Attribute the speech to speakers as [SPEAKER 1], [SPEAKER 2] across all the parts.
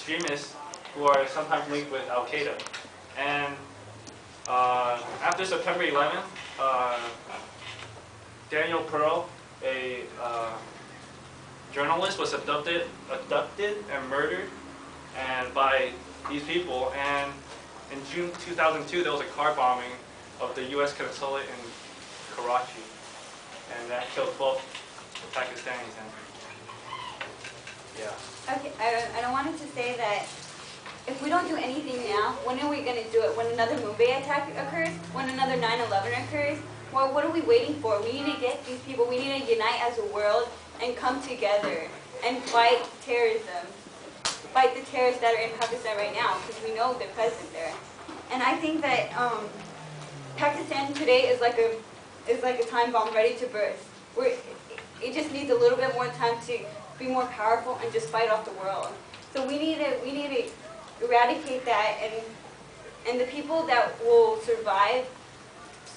[SPEAKER 1] extremists who are sometimes linked with Al Qaeda. And after September 11th, Daniel Pearl, a journalist, was abducted and murdered by these people. And in June 2002, there was a car bombing of the U.S. consulate in Karachi, and that killed 12 Pakistanis. And yeah.
[SPEAKER 2] Okay, I wanted to say that if we don't do anything now, when are we going to do it? When another Mumbai attack occurs? When another 9/11 occurs? Well, what are we waiting for? We need to get these people, we need to unite as a world and come together and fight terrorism. Fight the terrorists that are in Pakistan right now, because we know they're present there. And I think that Pakistan today is like a time bomb ready to burst. It just needs a little bit more time to be more powerful and just fight off the world. So we need to eradicate that, and the people that will survive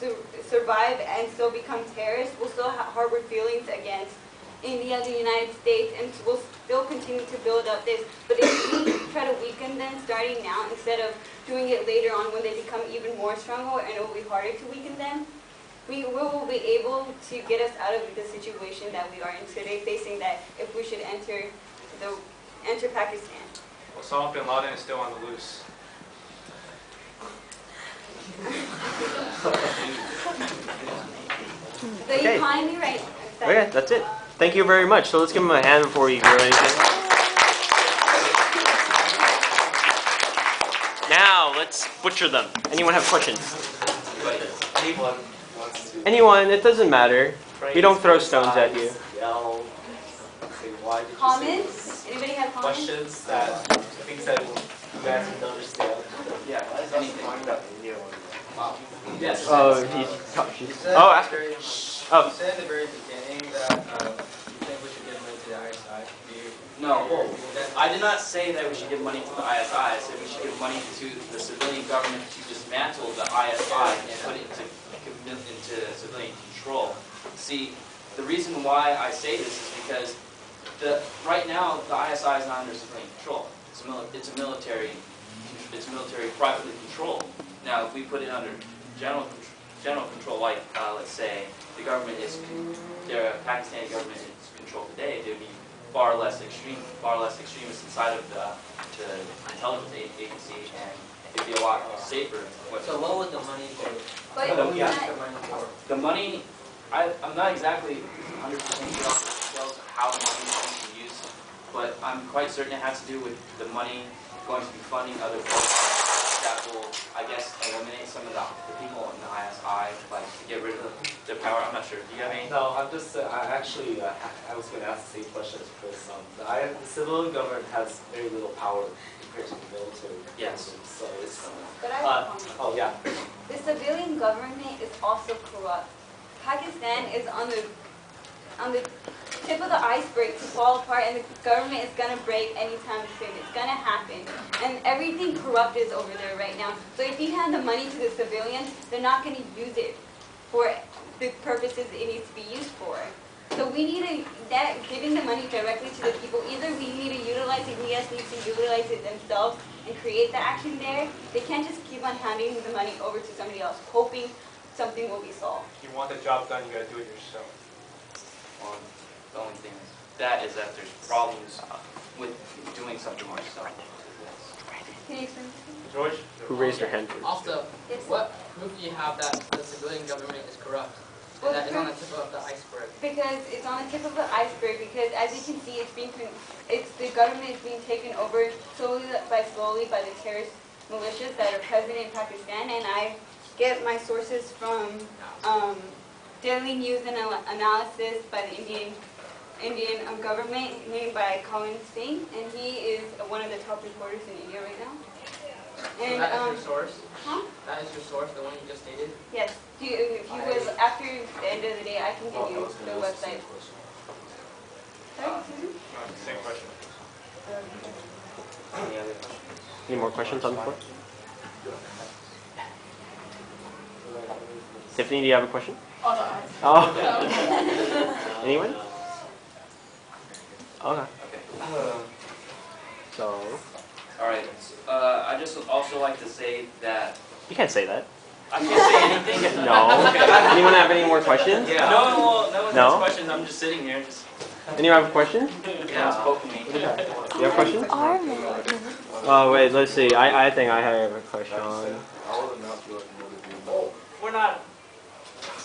[SPEAKER 2] and still become terrorists will still harbor feelings against India, the United States, and will still continue to build up this. But if we try to weaken them starting now instead of doing it later on when they become even more stronger and it will be harder to weaken them, we will be able to get us out of the situation that we are in today, facing that if we should enter Pakistan.
[SPEAKER 1] Osama bin Laden is still on the loose.
[SPEAKER 2] The economy, right?
[SPEAKER 3] Okay, that's it. Thank you very much. So let's give him a hand before you go anything. Now let's butcher them. Anyone have questions?
[SPEAKER 4] Anyone wants to.
[SPEAKER 3] Anyone, it doesn't matter. We don't throw stones at you.
[SPEAKER 4] Yell, say why did you
[SPEAKER 2] Comments?
[SPEAKER 4] say this?
[SPEAKER 2] Anybody have comments?
[SPEAKER 4] Questions that things that you guys would understand. Yeah, anything. Wow. Yes.
[SPEAKER 3] After. Oh.
[SPEAKER 5] You said at the very beginning that you think we should give money to the ISI.
[SPEAKER 6] No, I did not say that we should give money to the ISI. I said we should give money to the civilian government to dismantle the ISI and put it into civilian control. See, the reason why I say this is because right now the ISI is not under civilian control. It's military privately controlled. Now, if we put it under general control, like let's say the government the Pakistani government is controlled today, there would be far less extremists inside of the intelligence agency, and it'd be a lot safer.
[SPEAKER 5] So what would the money go?
[SPEAKER 6] The money, I'm not exactly 100% sure on the details of how the money is going to be used, but I'm quite certain it has to do with the money going to be funding other programs that will, I guess, eliminate some of the people in the ISI, like to get rid of their power. I'm not sure. Do you have any?
[SPEAKER 4] No, I'm just. I was going to ask the same question as Chris. The civilian government has very little power compared to the military.
[SPEAKER 6] Yes.
[SPEAKER 4] So it's.
[SPEAKER 2] But I have a comment.
[SPEAKER 4] Oh yeah.
[SPEAKER 2] The civilian government is also corrupt. Pakistan is on the tip of the iceberg to fall apart, and the government is going to break anytime soon. It's going to happen. And everything corrupt is over there right now. So if you hand the money to the civilians, they're not going to use it for the purposes it needs to be used for. So we need giving the money directly to the people. Either we need to utilize it, the US needs to utilize it themselves and create the action there. They can't just keep on handing the money over to somebody else, hoping something will be solved.
[SPEAKER 1] If you want the job done, you gotta do it yourself.
[SPEAKER 6] The only thing that there's problems with doing something myself.
[SPEAKER 2] Can you explain?
[SPEAKER 1] George?
[SPEAKER 3] Who raised their hand?
[SPEAKER 5] Also,
[SPEAKER 2] Yes.
[SPEAKER 5] what proof do you have that the civilian government is corrupt? And that is on the tip of the iceberg?
[SPEAKER 2] Because it's on the tip of the iceberg. Because as you can see, the government is being taken over slowly by the terrorist militias that are present in Pakistan. And I get my sources from Daily News and Analysis by the Indian government, named by Colin Singh, and he is one of the top reporters in India right now. And
[SPEAKER 5] so that is your source?
[SPEAKER 2] Huh?
[SPEAKER 5] That is your source, the one you just stated?
[SPEAKER 2] Yes. If you would, after the end of the day, I can give you the website. Sorry?
[SPEAKER 1] Same question.
[SPEAKER 6] Any other questions?
[SPEAKER 3] Any more questions on the floor? Tiffany, do you have a question? Oh. Anyone? Okay. So,
[SPEAKER 6] All right. I just would also like to say that
[SPEAKER 3] You can't say that.
[SPEAKER 6] I can't say anything.
[SPEAKER 3] No. Anyone have any more questions?
[SPEAKER 6] Yeah. No one
[SPEAKER 3] No?
[SPEAKER 6] has questions. I'm just sitting here. Just
[SPEAKER 3] Anyone have a question?
[SPEAKER 6] yeah, poking me.
[SPEAKER 3] You have a question? Oh wait, let's see. I think I have a question.
[SPEAKER 1] We're not.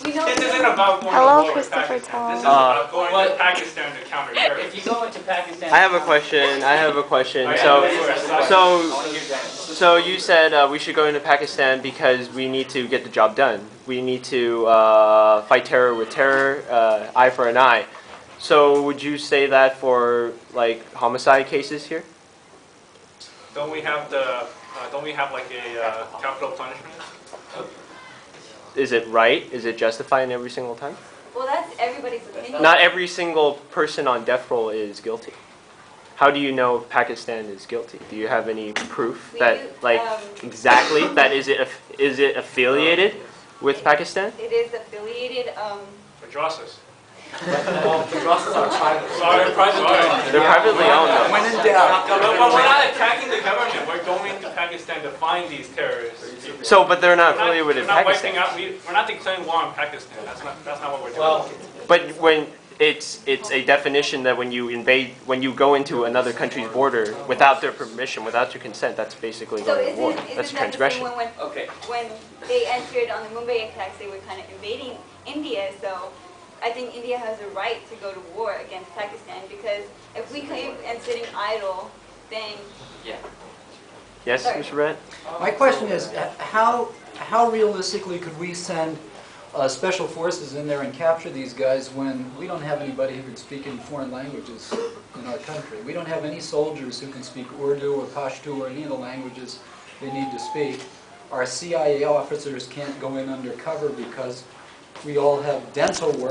[SPEAKER 2] You know,
[SPEAKER 1] This isn't about going
[SPEAKER 7] Hello,
[SPEAKER 1] to war with
[SPEAKER 7] Christopher
[SPEAKER 1] Pakistan.
[SPEAKER 7] Tom.
[SPEAKER 1] This is about going
[SPEAKER 6] What?
[SPEAKER 1] to Pakistan to counter
[SPEAKER 6] If
[SPEAKER 1] terrorists.
[SPEAKER 6] you go into Pakistan,
[SPEAKER 3] I have a question. I have a question.
[SPEAKER 1] Okay,
[SPEAKER 3] So,
[SPEAKER 1] I want
[SPEAKER 3] so,
[SPEAKER 1] to hear that.
[SPEAKER 3] so you said we should go into Pakistan because we need to get the job done. We need to fight terror with terror, eye for an eye. So, would you say that for like homicide cases here?
[SPEAKER 1] Don't we have like a capital punishment?
[SPEAKER 3] Is it right? Is it justified in every single time?
[SPEAKER 2] well, that's everybody's opinion.
[SPEAKER 3] Not every single person on death row is guilty. How do you know Pakistan is guilty? Do you have any proof
[SPEAKER 2] We
[SPEAKER 3] that,
[SPEAKER 2] do,
[SPEAKER 3] like, exactly that is it affiliated with Pakistan?
[SPEAKER 2] It is affiliated.
[SPEAKER 1] Atrocious.
[SPEAKER 4] The Russes are private.
[SPEAKER 1] Sorry, private.
[SPEAKER 3] They're privately owned, though.
[SPEAKER 8] When in doubt.
[SPEAKER 1] But we're not attacking the government. We're going to Pakistan to find these terrorists.
[SPEAKER 3] So, but they're not affiliated with
[SPEAKER 1] We're not
[SPEAKER 3] Pakistan.
[SPEAKER 1] wiping out. We're not declaring war on Pakistan. That's not what we're doing.
[SPEAKER 4] Well,
[SPEAKER 3] But when it's a definition that when you go into another country's border without their permission, without your consent, that's basically
[SPEAKER 2] So
[SPEAKER 3] going to war.
[SPEAKER 2] isn't
[SPEAKER 3] That's
[SPEAKER 2] that the same
[SPEAKER 3] transgression.
[SPEAKER 2] when
[SPEAKER 6] okay.
[SPEAKER 2] they entered on the Mumbai attacks, they were kind of invading India. So I think India has a right to go to war against Pakistan because if we came and sitting idle, then
[SPEAKER 3] Yes,
[SPEAKER 2] Sorry.
[SPEAKER 3] Mr. Brett?
[SPEAKER 8] My question is, how realistically could we send special forces in there and capture these guys when we don't have anybody who can speak any foreign languages in our country? We don't have any soldiers who can speak Urdu or Pashto or any of the languages they need to speak. Our CIA officers can't go in undercover because we all have dental work.